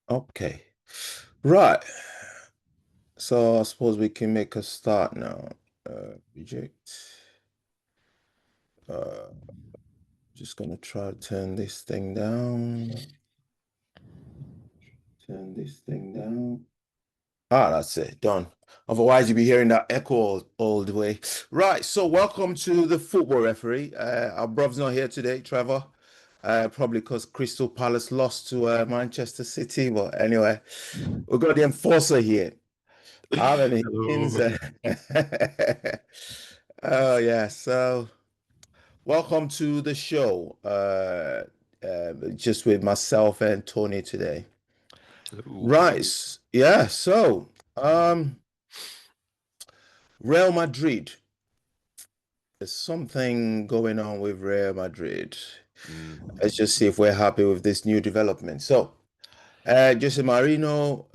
Okay. Right. So I suppose we can make a start now. Reject. Uh, just gonna try to turn this thing down. Turn this thing down. Ah, that's it. Done. Otherwise, you'll be hearing that echo all the way. Right. So welcome to the football referee. Our brother's not here today, Trevor. Probably because Crystal Palace lost to Manchester City. But anyway, we've got the enforcer here. I'm Emmy Hikins. Hello. Oh yeah, so welcome to the show. Just with myself and Tony today. Hello. Right. Yeah, so Real Madrid. There's something going on with Real Madrid. Let's just see if we're happy with this new development. So Jose Mourinho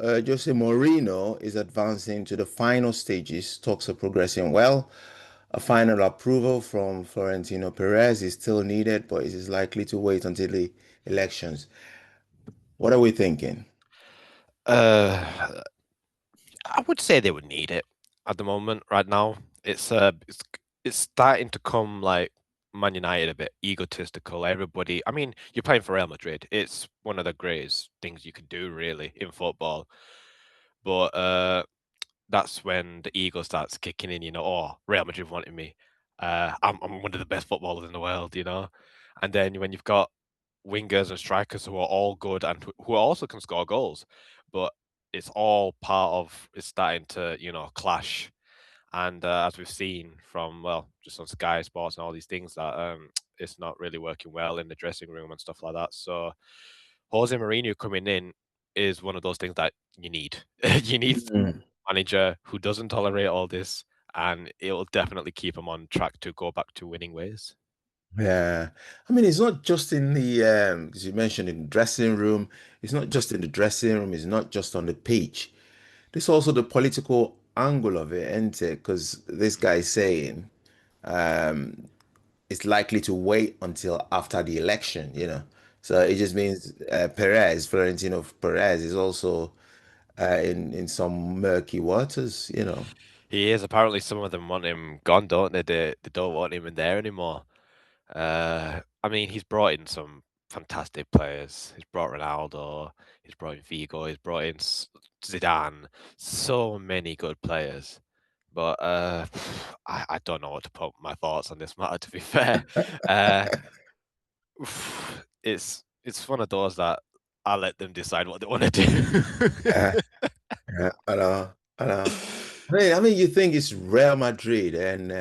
is advancing to the final stages. Talks are progressing well. A final approval from Florentino Perez is still needed, but it is likely to wait until the elections. What are we thinking? Uh, I would say they would need it at the moment. Right now, it's starting to come like Man United a bit egotistical. Everybody, I mean, you're playing for Real Madrid. It's one of the greatest things you can do, really, in football. But that's when the ego starts kicking in. Oh, Real Madrid wanted me. I'm one of the best footballers in the world. And then when you've got wingers and strikers who are all good and who also can score goals, but it's all part of it's starting to clash. And as we've seen from just on Sky Sports and all these things that it's not really working well in the dressing room and stuff like that. So Jose Mourinho coming in is one of those things that you need. You need Mm. a manager who doesn't tolerate all this, and it will definitely keep him on track to go back to winning ways. Yeah, I mean, it's not just in the as you mentioned in the dressing room. It's not just in the dressing room. It's not just on the pitch. There's also the political angle of it, isn't it? Because this guy is saying um, it's likely to wait until after the election. So it just means Florentino Perez, is also in some murky waters. He is. Apparently, some of them want him gone, don't they? They don't want him in there anymore. I mean, he's brought in some fantastic players. He's brought Ronaldo. He's brought in Figo. He's brought in Zidane. So many good players. But I don't know what to put my thoughts on this matter. To be fair, uh, it's one of those that I let them decide what they want to Yeah, do. yeah, I know, I know. I mean, you think it's Real Madrid, and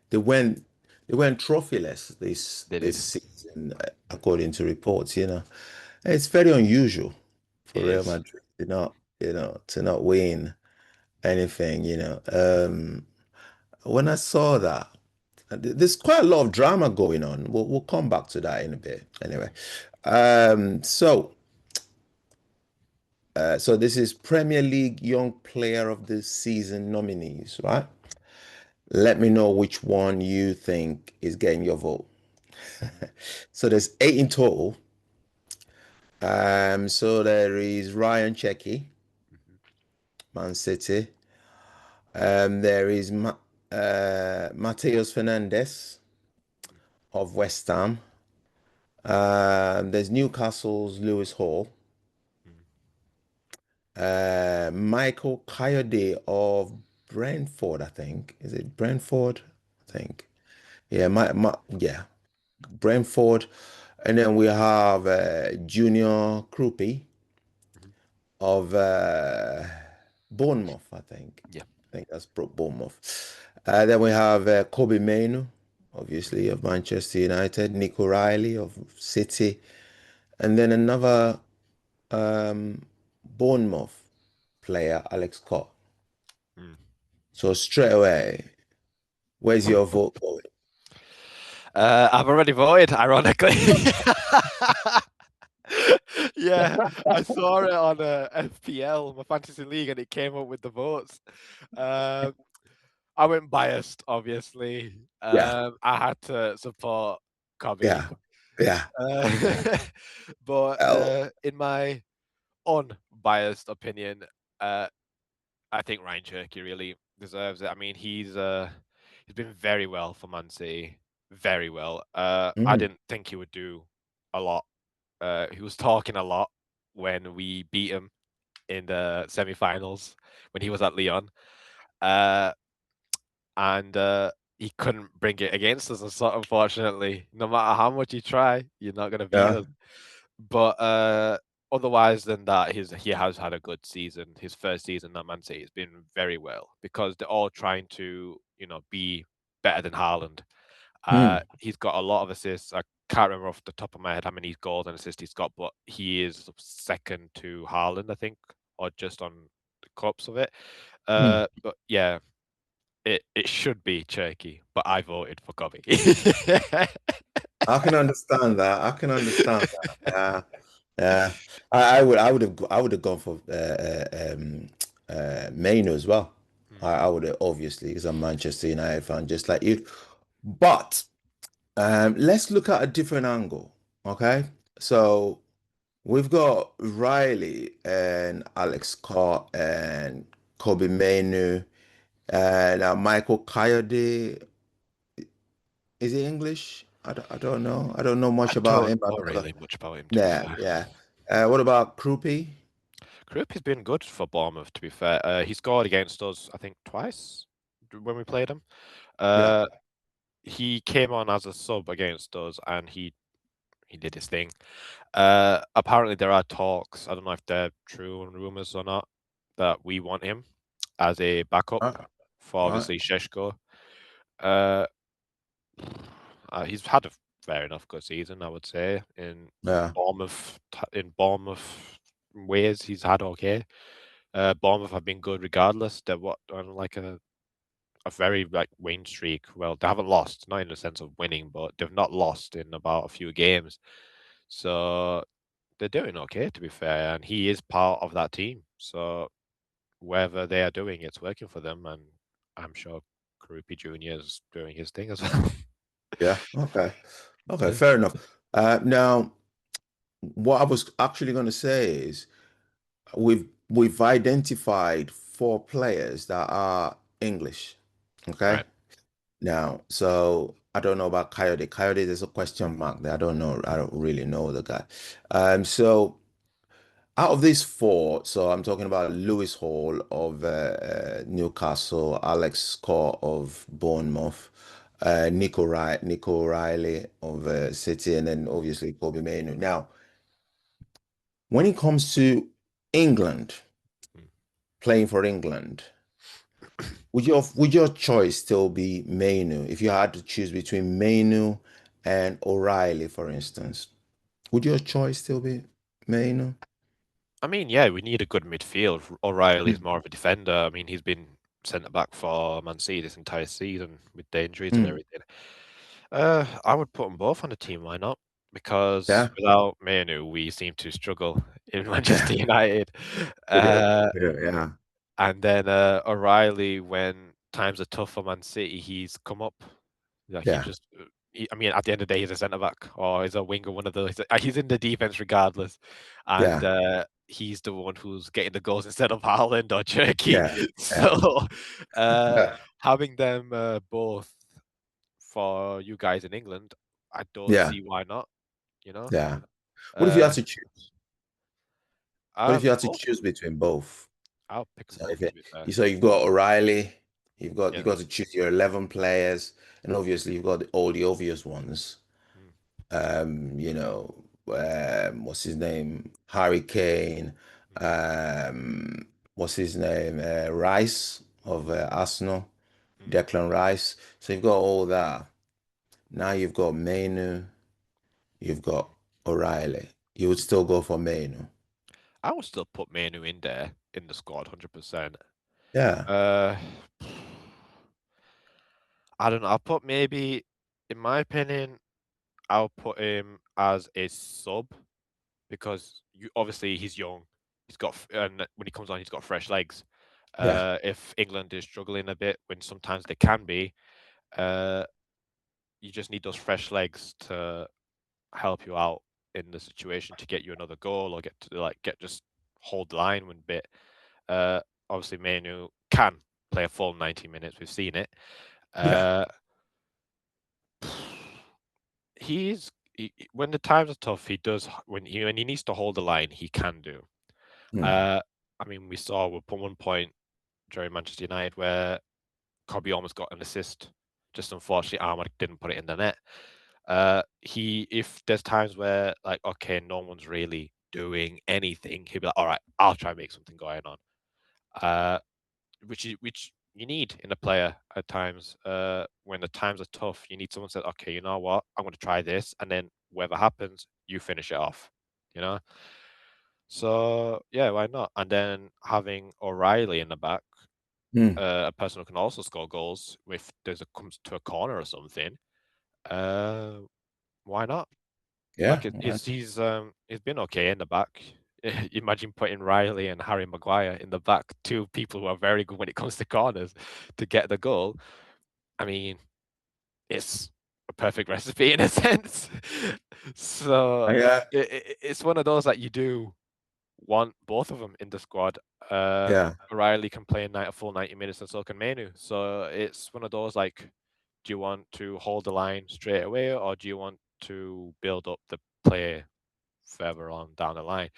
they went they went trophyless this They this did. season, according to reports. It's very unusual for It Real is. Madrid to not win anything. When I saw that, there's quite a lot of drama going on. We'll come back to that in a bit. Anyway, so this is Premier League Young Player of the Season nominees, right? Let me know which one you think is getting your vote. So there's 8 in total. So there is Ryan Cherki, Mhm. Man City. There is Matthias Fernandez of West Ham. There's Newcastle's Lewis Hall. Mm. Michael Coyote of Brentford, I think. Is it Brentford? I think. Yeah, yeah, Brentford. And then we have Junior Kroupie Mhm. of Bournemouth, I think. Yeah. I think that's Bournemouth. Then we have Kobbie Mainoo, obviously, Mhm. of Manchester United. Nico Riley of City. And then another um, Bournemouth player, Alex Scott. Mm. So straight away, where's your vote going? I've already voted, ironically. Yeah, I saw it on FPL, my fantasy league, and it came up with the votes. Um, I went biased, obviously. Yeah, I had to support Kobbie. yeah, yeah. Uh, but Oh, in my unbiased opinion, uh, I think Ryan Cherki really deserves it. I mean, he's been very well for Man City, very well. I Mm, didn't think he would do a lot. He was talking a lot when we beat him in the semi-finals when he was at Lyon. Uh, and he couldn't bring it against us. Unfortunately, no matter how much you try, you're not gonna beat yeah. us. But otherwise than that, he has had a good season. His first season at Man City has been very well because they're all trying to, be better than Haaland. Mm, He's got a lot of assists. I can't remember off the top of my head how many goals and assists he's got, but he is second to Haaland, I think, or just on the cups of it. mm. But yeah, it should be Cherky, but I voted for Kobbie. I can understand that. I can understand that. Yeah, yeah. I would have gone for Mainoo as well. Hmm, I would have obviously because I'm Manchester United fan, just like you. But let's look at a different angle. Okay, so we've got Riley and Alex Carr and Kobbie Mainoo and Michael Coyote. Is he English? I don't know. I don't know I much about don't him. I know know that. really much about him, to be Yeah, fair. yeah. What about Kroupie? Kroupie's been good for Bournemouth, to be fair. He scored against us, I think, twice when we played him. Yeah. Uh, he came on as a sub against us, and he did his thing. Apparently, there are talks. I don't know if they're true and rumors or not, that we want him as a backup Right. for Right. obviously Sheshko. Uh, he's had a fair enough good season, I would say. Yeah. In Bournemouth ways, he's had okay. Bournemouth have been good regardless. They're what on like a very like win streak. Well, they haven't lost, not in the sense of winning, but they've not lost in about a few games. So they're doing okay, to be fair, and he is part of that team. So whatever they are doing, it's working for them, and I'm sure Kroupie Junior is doing his thing as well. Yeah. Okay. Okay. Yeah. Fair enough. Now, what I was actually going to say is we've identified four players that are English. Okay. Right. Now, so I don't know about Coyote. Coyote, there's a question mark there. I don't know. I don't really know the guy. So out of these four, so I'm talking about Lewis Hall of Newcastle, Alex Scott of Bournemouth, Nico Riley of City, and then obviously Kobbie Mainoo. Now, when it comes to England, Mm. playing for England, would your choice still be Mainoo if you had to choose between Mainoo and O'Reilly, for instance? Would your choice still be Mainoo? I mean, yeah, we need a good midfield. O'Reilly's Mm, more of a defender. I mean, he's been centre back for Man City this entire season with the injuries and mm, everything. I would put them both on the team. Why not? Because yeah, without Mainoo, we seem to struggle in Manchester yeah, United. we do, Uh, we do, yeah, and then O'Reilly, when times are tough for Man City, he's come up. Like he yeah, just, I mean, at the end of the day, he's a centre back or he's a winger, one of those. He's in the defense regardless, and yeah, he's the one who's getting the goals instead of Haaland or Cherki. yeah, yeah, So yeah, having them both for you guys in England, I don't yeah, see why not. You know, yeah. What if you had uh, to choose? What if you had to both. choose between both? I'll pick them So both. if To be fair, you've got O'Reilly, you yeah. got to choose your 11 players, and obviously you've got all the obvious ones. Mm, You know, what's his name? Harry Kane. mm, What's his name? Rice of Arsenal, mm. Declan Rice. So you've got all that. Now you've got Mainu, you've got O'Reilly. You would still go for Mainu. I would still put Mainoo in there in the squad, 100%. Yeah, Uh, I don't know. I'll put maybe, in my opinion, I'll put him as a sub because obviously he's young. And when he comes on, he's got fresh legs. yeah, If England is struggling a bit, when sometimes they can be, uh, you just need those fresh legs to help you out in the situation to get you another goal or get to like get just hold the line one bit. Obviously, Mainoo can play a full 90 minutes. We've seen it. Yeah. Uh, when the times are tough, he does when he needs to hold the line, he can do. Mm. Uh, I mean, we saw at one point during Manchester United where Kobbie almost got an assist. Just unfortunately, Ahmad didn't put it in the net. If there's times where like, okay, no one's really doing anything, he'll be like, all right, I'll try and make something going on. Which you need in a player at times. When the times are tough, you need someone to say, okay, you know what, I'm going to try this, and then whatever happens, you finish it off. You know. So yeah, why not? And then having O'Reilly in the back, Mm. a person who can also score goals if there's a comes to a corner or something. Uh, why not? Yeah. Like he's been okay in the back. Imagine putting Riley and Harry Maguire in the back, two people who are very good when it comes to corners, to get the goal. I mean, it's a perfect recipe in a sense. So Yeah. it's one of those that you do want both of them in the squad. Yeah. Riley can play a full 90 minutes, and so can Mainoo. So it's one of those like, do you want to hold the line straight away, or do you want to build up the play further on down the line?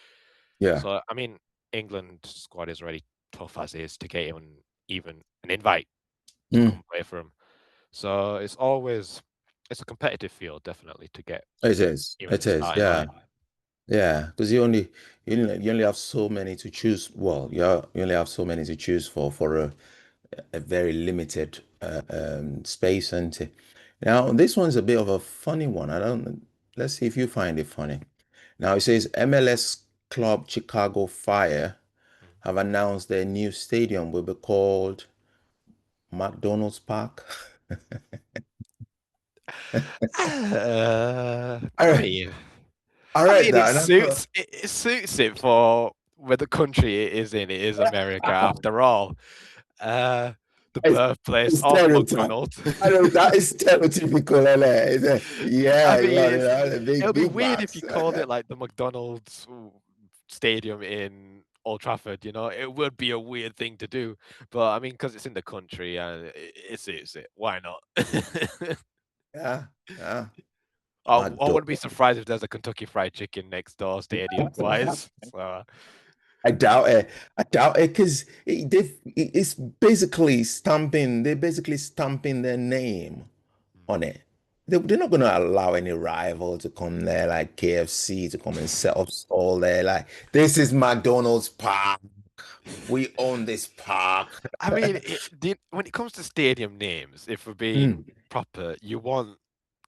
Yeah. So I mean, England squad is already tough as is to get even an invite to Mm. come play for them. So it's a competitive field definitely to get It is. even in It the is. starting Yeah. line. Yeah. Because you only have so many to choose. Well, you only have so many to choose for a very limited space. And now this one's a bit of a funny one. I don't. Let's see if you find it funny. Now it says MLS club Chicago Fire have announced their new stadium will be called McDonald's Park. I I read, mean, I I read mean, that and I thought, it suits it for where the country it is in. It is America after all. Uh, the it's, birthplace it's of stereotype. McDonald's. I know that is stereotypical, LA. I Yeah, mean, the big it'll be big weird if box. you called it like the McDonald's stadium in Old Trafford. You know, it would be a weird thing to do. But I mean, because it's in the country and it suits it. Why not? Yeah, yeah. I McDonald. wouldn't be surprised if there's a Kentucky Fried Chicken next door, stadium wise. So, I doubt it. I doubt it because it's basically stamping. They're basically stamping their name on it. They're not going to allow any rival to come there, like KFC, to come and set up stall there. Like, this is McDonald's park. We own this park. I mean, when it comes to stadium names, if we're being Mm, proper, you want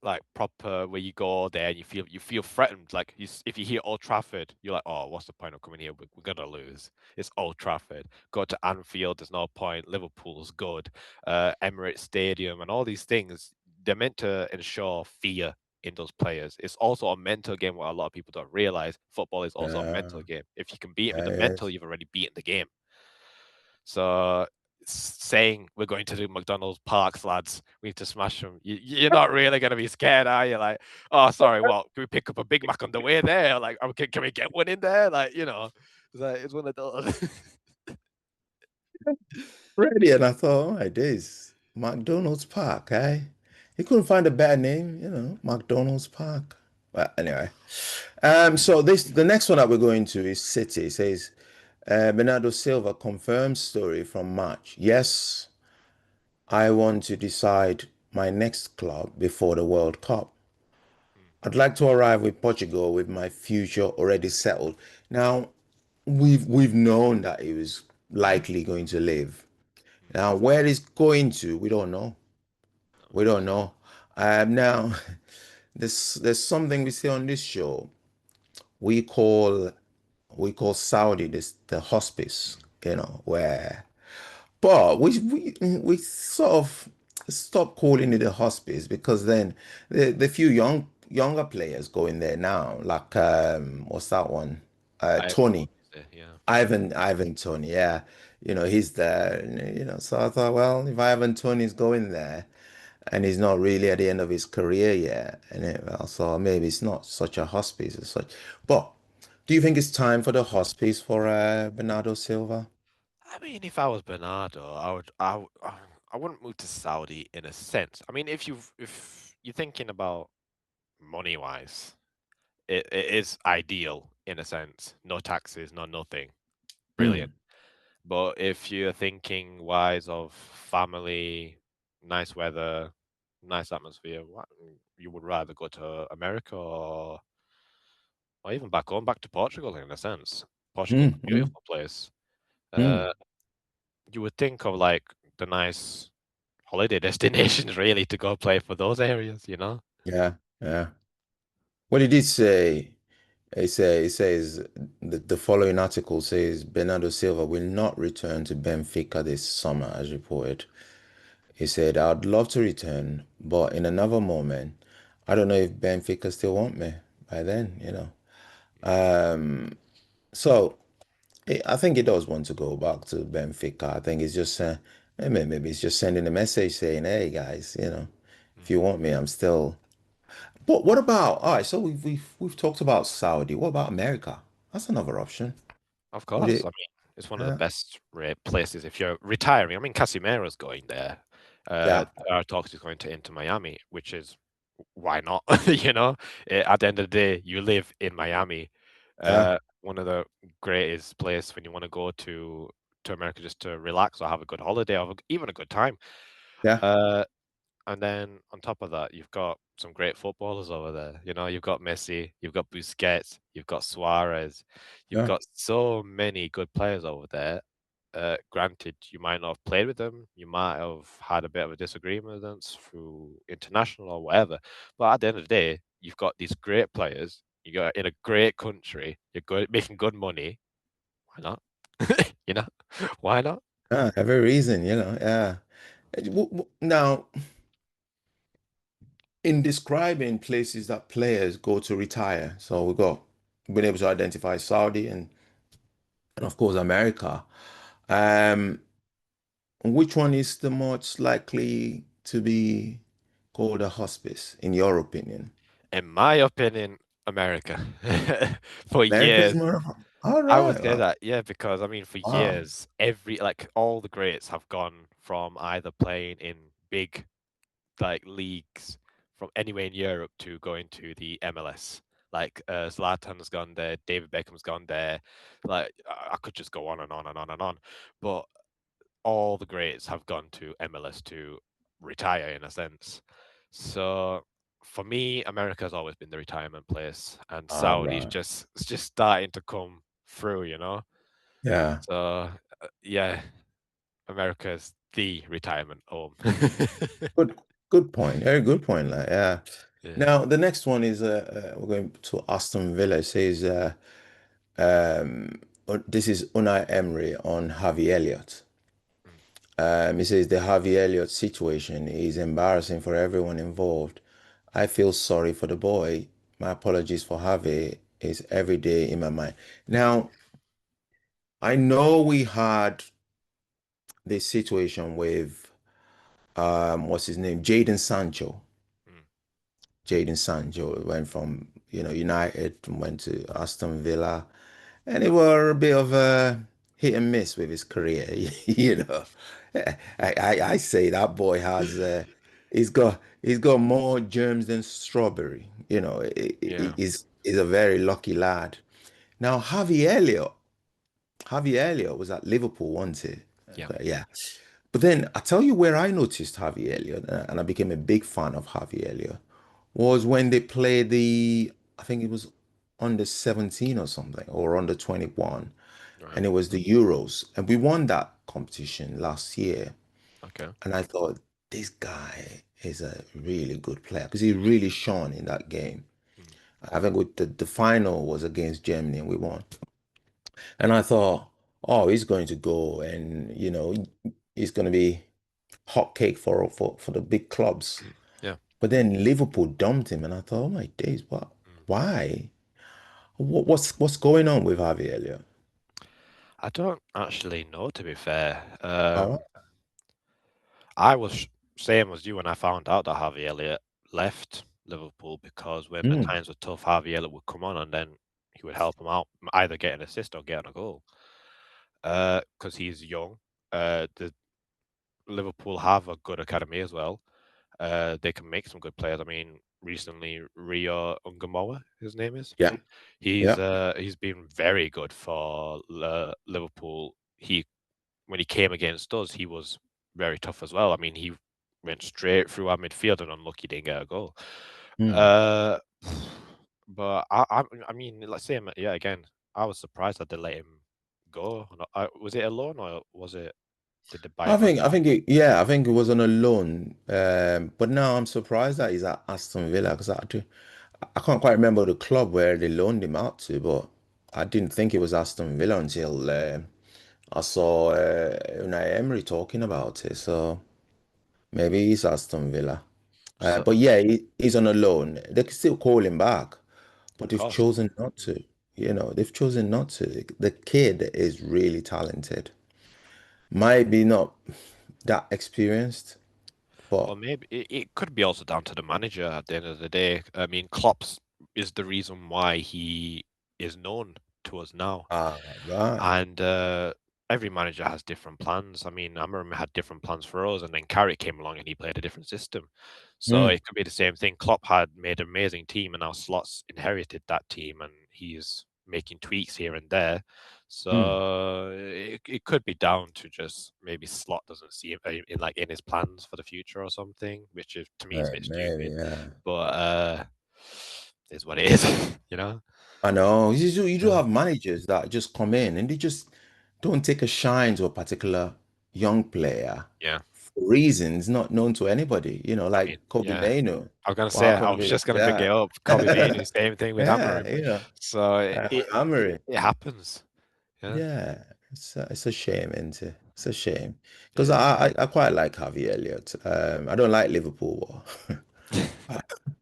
like proper where you go there and you feel threatened. Like if you hear Old Trafford, you're like, oh, what's the point of coming here? We're gonna lose. It's Old Trafford. Go to Anfield. There's no point. Liverpool's good. Emirates Stadium and all these things. They're meant to ensure fear in those players. It's also a mental game. What a lot of people don't realize. Football is also a mental yeah, game. If you can beat it with yeah, the mental, yes. you've already beaten the game. So saying we're going to do McDonald's parks, lads, we need to smash them. You're not really going to be scared, are you? Like, oh, sorry, what? Can we pick up a Big Mac on the way there? Like, can we get one in there? Like, it's one of those. Ready, and I thought, oh, it is McDonald's Park, eh? You couldn't find a better name, McDonald's Park. Well, anyway, so the next one that we're going to is City. It says Bernardo Silva confirms story from March. Yes, I want to decide my next club before the World Cup. I'd like to arrive with Portugal with my future already settled. Now, we've known that he was likely going to leave. Now, where he's going to, we don't know. We don't know. Now, there's something we say on this show. We call Saudi this the hospice, where but we sort of stop calling it a hospice because then the few younger players go in there now, like what's that one? Tony. Yeah. Ivan Tony, yeah. He's there, so I thought, well, if Ivan Tony's going there and he's not really at the end of his career yet, and well, so maybe it's not such a hospice as such. But Do you think it's time for the hospice for Bernardo Silva? I mean, if I was Bernardo, I wouldn't move to Saudi in a sense. I mean, if you're thinking about money wise, it is ideal in a sense. No taxes, no nothing. Brilliant. Mm, But if you're thinking wise of family, nice weather, nice atmosphere, what, you would rather go to America or even back home, back to Portugal in a sense. Portugal's a mm, beautiful place. mm. Uh, you would think of like the nice holiday destinations really to go play for those areas, you know? Yeah, yeah. What he did say, it says the following article says Bernardo Silva will not return to Benfica this summer, as reported. He said, I'd love to return, but in another moment, I don't know if Benfica still want me by then, you know. Um, so I think he does want to go back to Benfica. I think it's just maybe it's just sending a message saying, "Hey guys, you know, if Mm. you want me, I'm still." But what about all right? So we've talked about Saudi. What about America? That's another option. Of Would course. I it? mean, it's one of the Yeah, best places if you're retiring. I mean, Casemiro's going there. yeah, There are talks he's going to Inter Miami, which is why not? You know, at the end of the day, you live in Miami, yeah, one of the greatest places when you want to go to America just to relax or have a good holiday or even a good time. yeah, Uh, And then on top of that, you've got some great footballers over there. You know, you've got Messi, you've got Busquets, you've got Suarez, you've yeah, got so many good players over there. Granted, you might not have played with them, you might have had a bit of a disagreement with them through international or whatever. But at the end of the day, you've got these great players. You got in a great country. You're good, making good money. Why not? You know, why not? yeah. Every reason, you know. Yeah. Now, in describing places that players go to retire, so we've been able to identify Saudi and of course America. Um, which one is the most likely to be called a hospice, in your opinion? In my opinion, America. For America's years, more of all I would right. say that, yeah, because I mean, for Wow. years, every like all the greats have gone from either playing in big like leagues from anywhere in Europe to going to the MLS. Like Zlatan's gone there, David Beckham's gone there. Like I could just go on and on and on and on. But all the greats have gone to MLS to retire in a sense. So for me, America has always been the retirement place, and All Saudi's right. just it's just starting to come through, you know. Yeah. So yeah, America is the retirement home. Good. Good point. Very good point. Like, yeah. Yeah. Now the next one is we're going to Aston Villa. It says this is Unai Emery on Harvey Elliott. Mm. He says the Harvey Elliott situation is embarrassing for everyone involved. I feel sorry for the boy. My apologies for Harvey is every day in my mind. Now, I know we had this situation with what's his name? Mm. Jaden Sancho went from, United, went to Aston Villa, and it were a bit of a hit and miss with his career. You know, I say that boy has he's got more germs than strawberry. You know, Yeah. he's a very lucky lad. Now Harvey Elliott was at Liverpool, wasn't he? Yeah. Yeah. But then I tell you where I noticed Harvey Elliott, and I became a big fan of Harvey Elliott, was when they played I think it was under 17 or something, or under 21, Right. and it was the Euros, and we won that competition last year. Okay. And I thought, this guy is a really good player because he really shone in that game. Mm. I think the final was against Germany and we won. And I thought, oh, he's going to go and, he's going to be hot cake for the big clubs. Yeah. But then Liverpool dumped him, and I thought, oh my days, what? Mm. Why? What's going on with Harvey Elliott? I don't actually know, to be fair. All right. I was same as you when I found out that Harvey Elliott left Liverpool because when the Mm, times were tough, Harvey Elliott would come on and then he he would help him out, either get an assist or get a goal. Because he's young. The Liverpool have a good academy as well. They can make some good players. I mean, recently Rio Ungamoa, his name is. Yeah. Yeah. He's been very good for Liverpool. When he came against us, he was very tough as well. I mean, he went straight through our midfield and unlucky didn't get a goal. Mm. Uh, but I mean, let's say, yeah, again, I was surprised that they let him go. Was it a loan or did they buy I him back? think I think it, yeah, I think it was on a loan. But now I'm surprised that he's at Aston Villa because I can't quite remember the club where they loaned him out to, but I didn't think it was Aston Villa until I saw Unai Emery talking about it. So maybe he's Aston Villa. So, But yeah, he's on a loan. They can still call him back, but of they've course. chosen not Mm. to. They've chosen not to. The kid is really talented. Might be not that experienced, Well, but maybe it could be also down to the manager at the end of the day. I mean, Klopp's is the reason why he is known to us now. right. And every manager has different plans. I mean, Amorim had different plans for us, and then Carrick came along and he played a different system. So Mm, it could be the same thing. Klopp had made an amazing team, and now Slot's inherited that team, and he's making tweaks here and there. mm. So it could be down to just maybe Slot doesn't see it in his plans for the future or something, which to me is a bit Maybe, stupid. yeah. But is what it is, you know. I know. You do Uh, have managers that just come in and they just don't take a shine to a particular young player yeah. for reasons not known to anybody, I mean, like Kobbie yeah. Mainoo. I was gonna What say, I happened was with just gonna bring it that? up. Kobbie Mainoo, same thing with Yeah, Amorim. So with Amory. it happens. Yeah, Yeah, it's a shame, isn't it? It's a shame it because is. I quite like Harvey Elliott. I don't like Liverpool.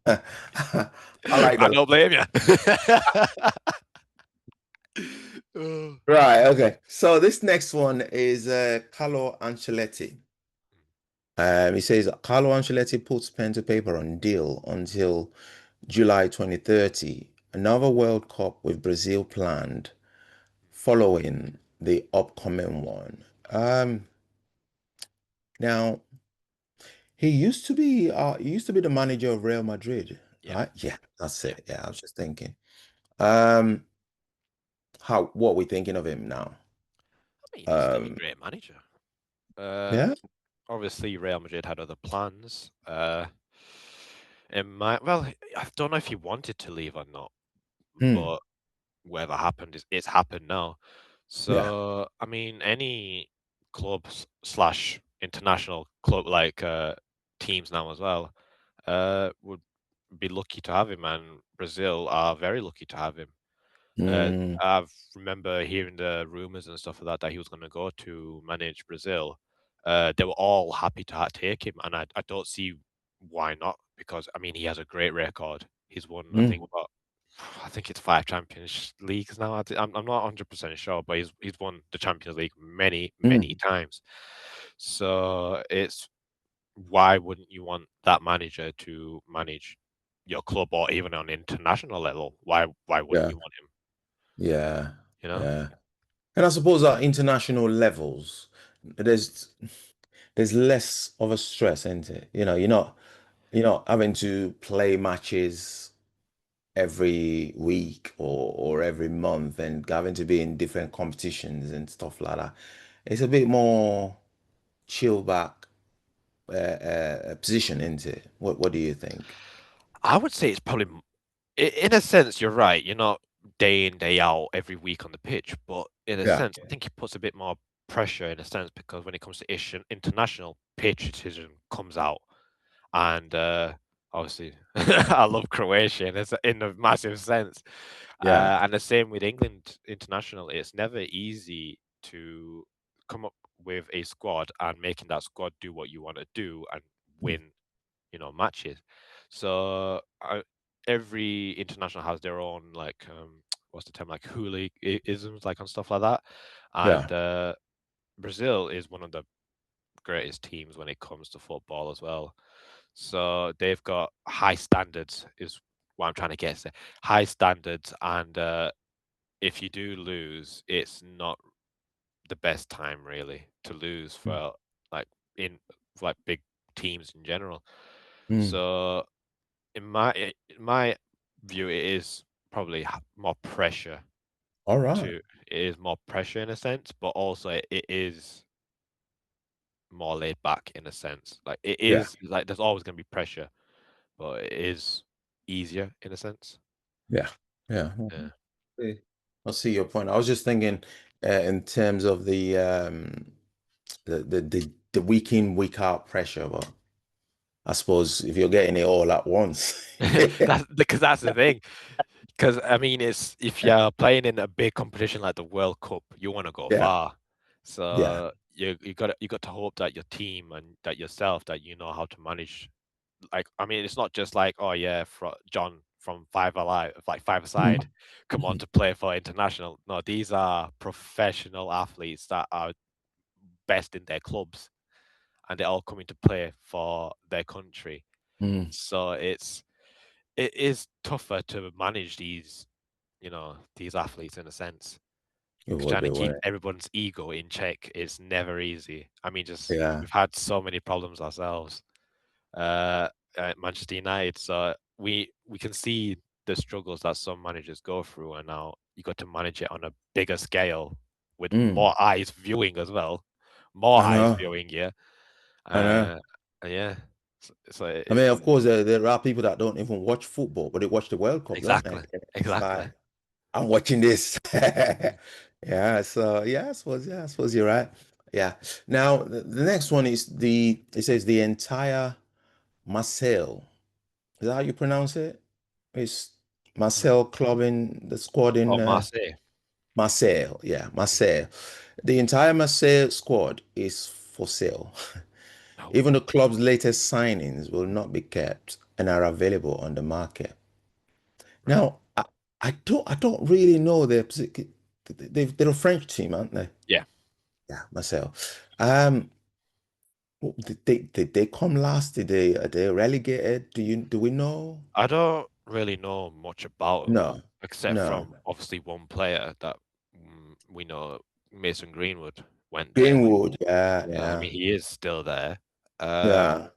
I like I the don't blame you. Oh. right. Okay, so this next one is Carlo Ancelotti. He says Carlo Ancelotti puts pen to paper on deal until July 2030. Another World Cup with Brazil planned following the upcoming one. Now he used to be the manager of Real Madrid, Yeah, right? Yeah, that's yeah. it. Yeah, I was just thinking. Um, what are we thinking of him now? I mean, he's still a Um, great manager. Uh, yeah, Obviously, Real Madrid had other plans. Well, I don't know if he wanted to leave or not, hmm, but whatever happened is it's happened now. yeah, So I mean, any club slash international club like teams now as well would be lucky to have him, and Brazil are very lucky to have him. mm, I remember hearing the rumors and stuff like that he was going to go to manage Brazil. They were all happy to take him, and I don't see why not, because I mean he has a great record. He's won, mm, I think it's 5 Champions Leagues now. I'm not 100% sure, but he's won the Champions League many mm, times. So it's why wouldn't you want that manager to manage your club or even on international level? Why wouldn't yeah, you want him? yeah, You know? yeah. And I suppose at international levels, there's there's less of a stress, isn't it? You're not having to play matches every week or every month and having to be in different competitions and stuff like that. It's a bit more chill back position, isn't it? What do you think? I would say it's probably, in a sense, you're right. You're not day in, day out every week on the pitch, but in a Yeah. sense, I think it puts a bit more pressure in a sense because when it comes to international patriotism comes out, and obviously, I love Croatia in a massive sense, Yeah. and the same with England international. It's never easy to come up with a squad and making that squad do what you want to do and Mm. win matches. So every international has their own like what's the term, like hooliganisms, like on stuff like that. Yeah. And Brazil is one of the greatest teams when it comes to football as well. So they've got high standards, is what I'm trying to get at. High standards, and if you do lose, it's not the best time really to lose for like in for, like big teams in general. Mm. So in my view, it is probably more pressure All right. to it is more pressure in a sense, but also it is more laid back in a sense. Like it Yeah. is like there's always going to be pressure, but it is easier in a sense. Yeah. Yeah. Yeah. Okay. I see your point. I was just thinking in terms of the week in, week out pressure, but I suppose if you're getting it all at once. That's because that's the thing. Because I mean, it's if you're playing in a big competition like the World Cup, you want to go Yeah. far. Yeah. So you got to hope that your team and that yourself that you know how to manage. Like I mean, it's not just like oh yeah, John from Five Alive, like Five Aside, Mhm. come on to play for international. No, these are professional athletes that are best in their clubs, and they're all coming to play for their country. Mm. So it is tougher to manage these athletes in a sense. It 'Cause would trying be to keep way. everyone's ego in check is never easy. I mean, just Yeah. we've had so many problems ourselves uh, at Manchester United, so we can see the struggles that some managers go through, and now you got to manage it on a bigger scale with Mm. more eyes viewing as well, more I eyes know. viewing, yeah, I know. uh, yeah. So I mean, of course, there are people that don't even watch football, but they watch the World Cup, don't they? exactly, It's like, exactly. I'm watching this. Mm. Yeah, so I suppose you're right. Yeah. Now the next one is it says the entire Marseille. Is that how you pronounce it? It's Hmm. Marseille club in the squad in Oh, Marseille. Marseille. Yeah, Mm. Marseille. The entire Marseille squad is for sale. Oh, Even the club's latest signings will not be kept and are available on the market. right. Now, I don't really know they're a French team, aren't they? Yeah. Yeah, myself. Did they come last? Are they relegated? Do we know? I don't really know much about them, No, except no. from obviously one player that we know, Mason Greenwood, went there. Greenwood, yeah, Yeah, I yeah, mean, he is still there. Uh, yeah.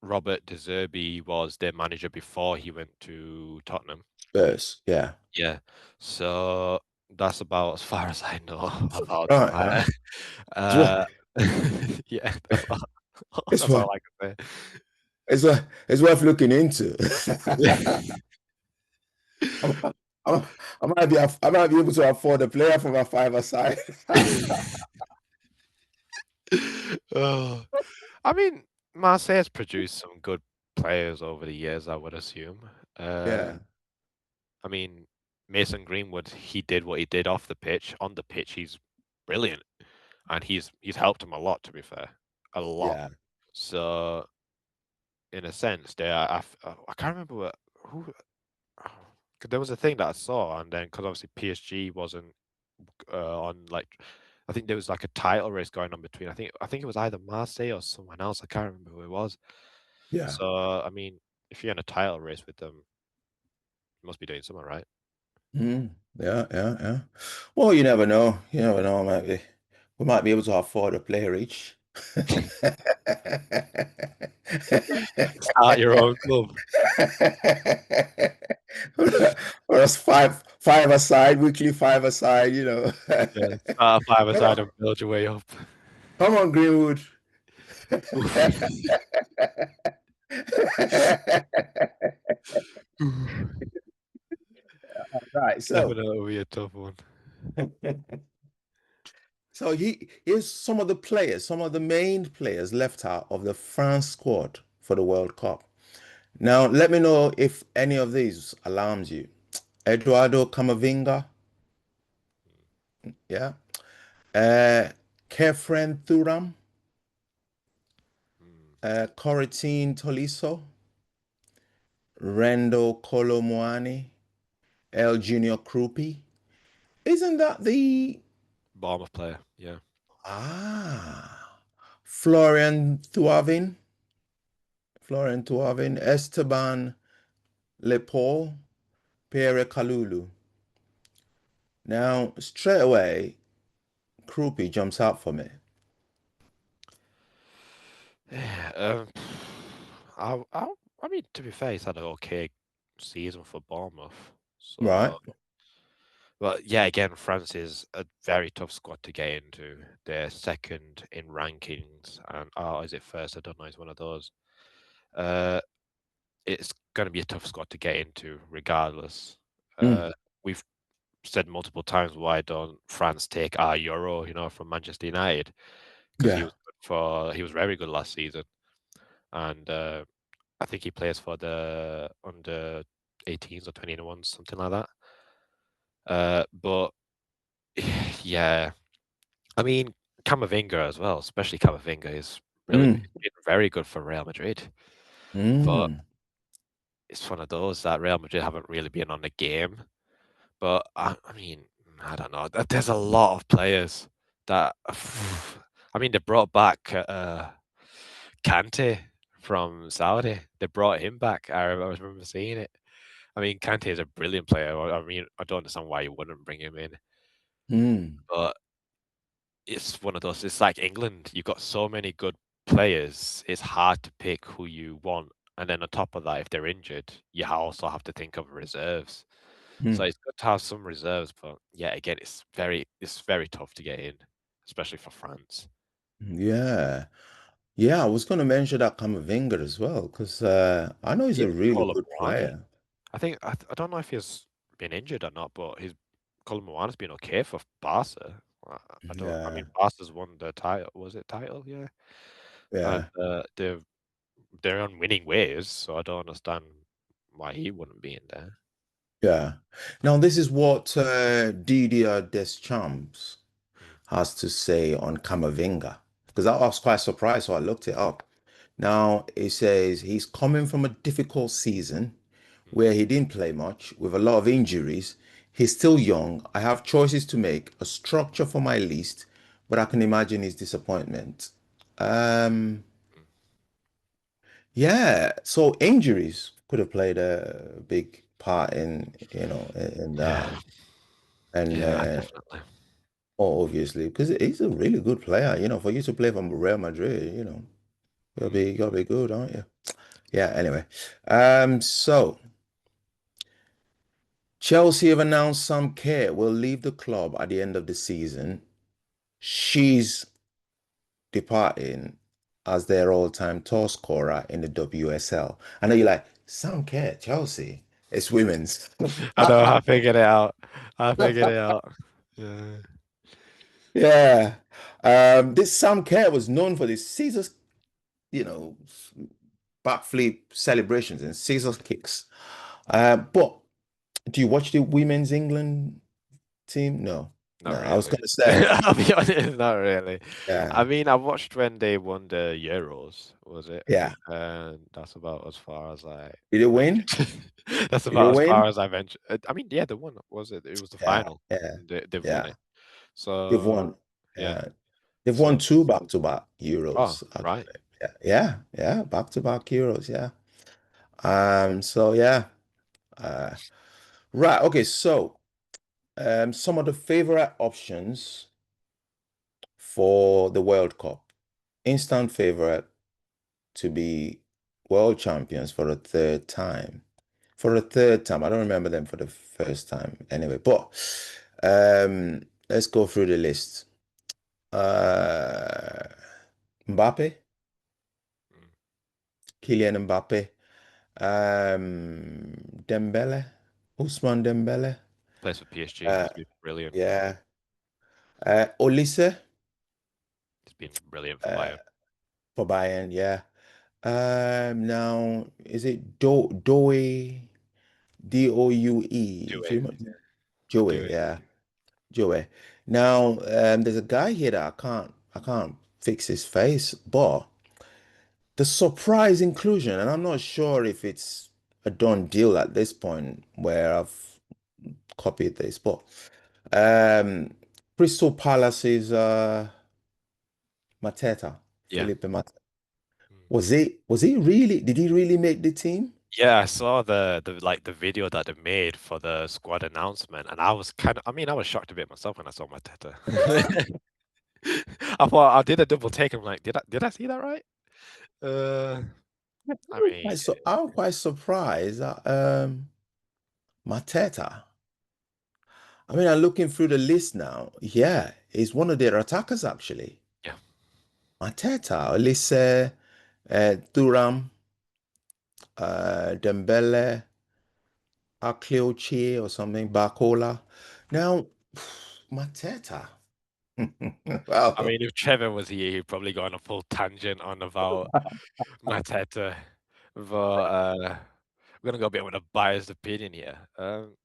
Robert De Zerbi was their manager before he went to Tottenham. Spurs, yeah. Yeah, so that's about as far as I know about them. Right, right. It's worth Uh, yeah, that's all, it's that's worth all I can it's worth looking into. say. I, I might be able to afford a player from a five side. Oh, I mean, Marseille's produced some good players over the years, I would assume. Uh, Yeah, I mean, Mason Greenwood, he did what he did off the pitch. On the pitch, he's brilliant, and he's helped him a lot, to be fair, a lot. yeah, So, in a sense, I can't remember who. 'Cause there was a thing that I saw, and then because obviously PSG wasn't on like, I think there was like a title race going on between. I think it was either Marseille or someone else. I can't remember who it was. yeah. So I mean, if you're in a title race with them, you must be doing something right. Yeah, yeah, yeah. Well, you never know. You never know. We might be able to afford a player each. Start your own club. Or else five aside, weekly five aside, you know. Yeah, start a Come five-a-side on, and build your way up. come on, Greenwood. Right, Definitely will be a tough one. so here's some of the players, some of the main players left out of the France squad for the World Cup. Now, let me know if any of these alarms you. Eduardo Camavinga, yeah. Uh, Kefren Thuram, Mm. Corentin Tolisso, Rendo Colomuani, El Junior Kroupie. Isn't that the Bournemouth player, yeah. Florian Thuavin, Esteban Lepol, Pierre Kalulu. Now, straight away, Kroupie jumps out for me. Yeah, I mean, to be fair, he's had an okay season for Bournemouth. Right? So, but yeah, again, France is a very tough squad to get into. They're second in rankings, and oh, is it first? I don't know. It's one of those. Uh, it's going to be a tough squad to get into, regardless. Mm, We've said multiple times, why don't France take our Euro, from Manchester United? Because yeah. he was very good last season, and I think he plays for the under 18s or 21s, something like that. But yeah, I mean, Camavinga as well, especially Camavinga is really Mm, been very good for Real Madrid. But mm, it's one of those that Real Madrid haven't really been on the game. But I mean, I don't know. There's a lot of players that I mean, they brought back Kante from Saudi. They brought him back. I remember seeing it. I mean, Kante is a brilliant player. I mean, I don't understand why you wouldn't bring him in. mm, But it's one of those. It's like England. You've got so many good players. It's hard to pick who you want. And then on top of that, if they're injured, you also have to think of reserves. So mm. it's good to have some reserves, but yeah, again, it's very tough to get in, especially for France. Yeah. Yeah, I was going to mention that Camavinga as well, because I know he's Yeah, a really Colo good Muani. player. I don't know if he's been injured or not, but his Colo Muani's been okay for Barca. I don't. I Yeah, mean, Barca's won the title. Was it title? Yeah, and yeah, they're on winning ways, so I don't understand why he wouldn't be in there. yeah. Now, this is what Didier Deschamps Mm, has to say on Camavinga, because I was quite surprised, so I looked it up. Now, it says he's coming from a difficult season mm. where he didn't play much with a lot of injuries. He's still young. I have choices to make, a structure for my list, but I can imagine his disappointment. Um, yeah, so injuries could have played a big part in that. Yeah, And yeah, definitely. obviously, because he's a really good player, for you to play for Real Madrid, Mm. you gotta be good, aren't you? Yeah, anyway. So Chelsea have announced Sam Kerr will leave the club at the end of the season. She's departing as their all-time top scorer in the WSL. I know you're like, Sam Kerr, Chelsea. It's women's. I know. I figured it out. I figured it out. Yeah. Yeah. This Sam Kerr was known for this scissors, you know, backflip celebrations and scissors kicks. But do you watch the women's England team? No. No, Not I was really. gonna say, I'll be honest, not really. I yeah. mean, I watched when they won the Euros, was it? Yeah. And that's about as far as I Did they win? ventured. That's Did they about as win? far as I ventured. I mean, yeah, they won, was it? It was the Yeah, final. yeah, They've won yeah. it. They've So, won. yeah. Yeah. They've won So, two back-to-back oh, Euros, right. actually. Yeah, yeah, yeah. Back-to-back Euros, yeah. So yeah. Uh, right, okay, so some of the favorite options for the World Cup. Instant favorite to be world champions for a third time. For a third time. I don't remember them for the first time anyway, but let's go through the list. Uh Mbappe, Mm. Kylian Mbappe, Dembele, Ousmane Dembele, Plays for PSG. uh He's been brilliant. yeah, Olise, He's been brilliant for uh Bayern. for Bayern, yeah. Now is it Doe, Doue? Do Do it. you remember? Do Joey, it. yeah, Joey. Now, there's a guy here that I can't fix his face, but the surprise inclusion, and I'm not sure if it's a done deal at this point where I've copied this, but um, Crystal Palace's Mateta, Yeah. Felipe Mateta. Mm. Was he really? Did he really make the team? Yeah, I saw the video that they made for the squad announcement, and I was I mean, I was shocked a bit myself when I saw Mateta. I thought I did a double take. I'm like, did I see that right? Uh, I mean, I'm quite surprised that Mateta. I mean, I'm looking through the list now. Yeah, he's one of their attackers actually. yeah. Mateta, Elise, Thuram, Dembele, Akliochi or something, Barcola. Now, Mateta. I Well, mean, if Trevor was here, he'd probably go on a full tangent on about Mateta, but I'm gonna go a bit with a biased opinion here.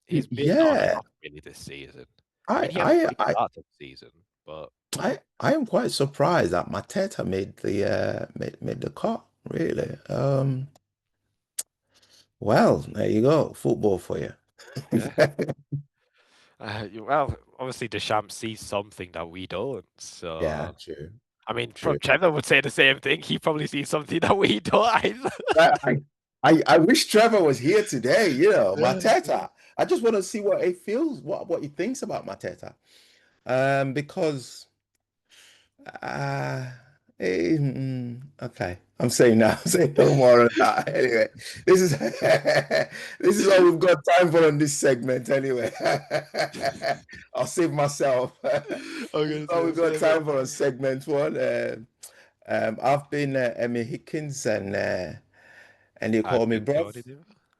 He's been on and yeah, off really this season. I I, mean, he had a I, great I, start to the season, but I am quite surprised that Mateta made the cut. Really. Well, there you go, football for you. yeah. Well, obviously Deschamps sees something that we don't. Yeah, So, true, I mean, true. Trevor would say the same thing. He probably sees something that we don't either. I, I, I wish Trevor was here today. Mateta. I just want to see what he feels, what he thinks about Mateta. Because uh, okay, I'm saying now. I'm saying no more on that. Anyway, this is this is all we've got time for on this segment. Anyway, I'll save myself. I'm This is gonna all say the we've got same thing. time for on segment one. I've been Emmy Hikins and you call I've me been bruv. Tony the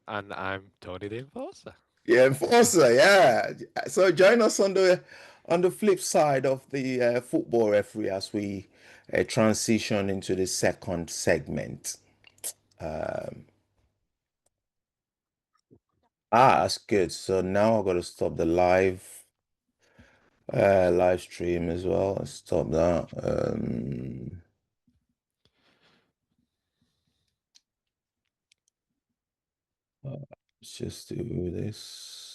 and I'm Tony the Enforcer. Yeah, enforcer. Yeah. So join us on the flip side of the football referee as we transition into the second segment. Um, that's good. So now I've got to stop the live stream as well. Stop that. Let's just do this.